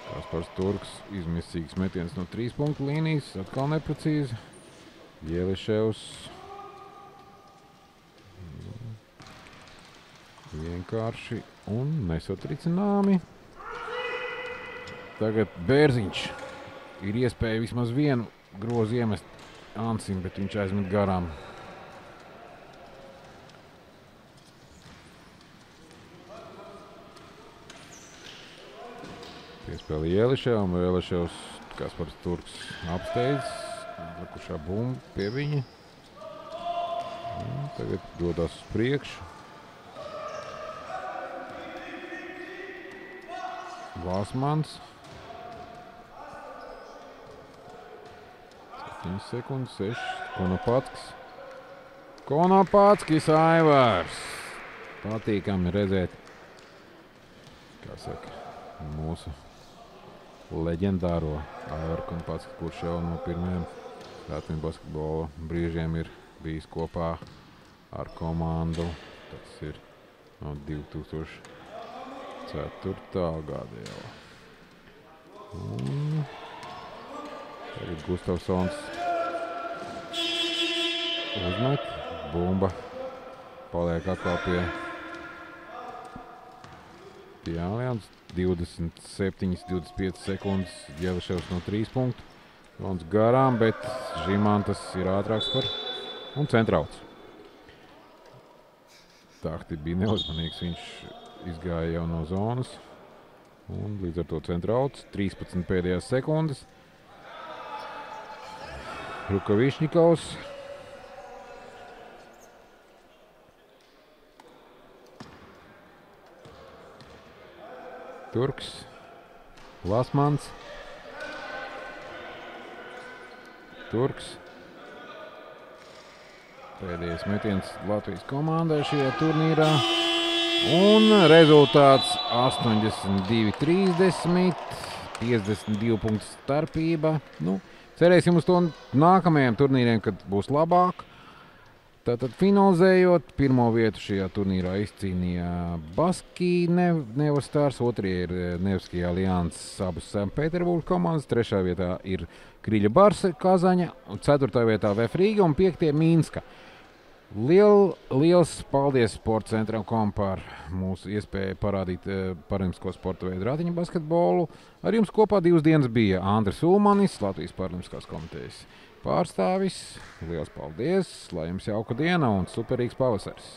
Kaspars Turks izmisīgs metiens no 3 punktu līnijas, atkal neprecīzi. Jeliševs vienkārši un nesatricināmi. Tagad Bērziņš ir iespēja vismaz vienu grozu iemest Ansim, bet viņš aizmet garām. Piespēlē Jeliševam, Jeliševs Kaspars Turks apsteidz, likušā bumba pie viņa. Un tagad dodas uz priekšu. Lasmans. 7 sekundes, 6. Konopatskis Aivars. Patīkami redzēt, kā saka, mūsu leģendāro Aivaru Konopatski, kurš jau no pirmajiem Latvijas basketbola brīžiem ir bijis kopā ar komandu. Tas ir no 2004. gada jau. Un tagad Gustafsons uzmet, bumba paliek atkal pie Alians. 27-25 sekundes Jeliševs no 3 punktu. Jons garām, bet Žimantas ir ātrāks par un centrauts. Tahti bija neuzmanīgs, viņš izgāja jau no zonas. Un līdz ar to centrauts. 13 pēdējās sekundes. Rukavišņikovs. Turks, Lasmans, Turks. Pēdējais metiens Latvijas komandai šajā turnīrā. Un rezultāts 82-30, 52 punktu starpība. Nu, cerēsim uz to nākamajiem turnīriem, kad būs labāk. Tātad finalizējot, pirmo vietu šajā turnīrā izcīnīja Baskī Nevastars, otrie ir Nevskī Alianses abas Pēterburgas komandas, trešā vietā ir Kriļa Bars Kazaņa, un ceturtā vietā VF Rīga un piektie Minska. Liels paldies Sporta centram par mūsu iespēju parādīt paralimpisko sporta veidu ratiņu basketbolu. Ar jums kopā 2 dienas bija Andris Ulmanis, Latvijas paralimpiskās komitejas pārstāvis. Liels paldies, lai jums jauka diena un superīgs pavasaris!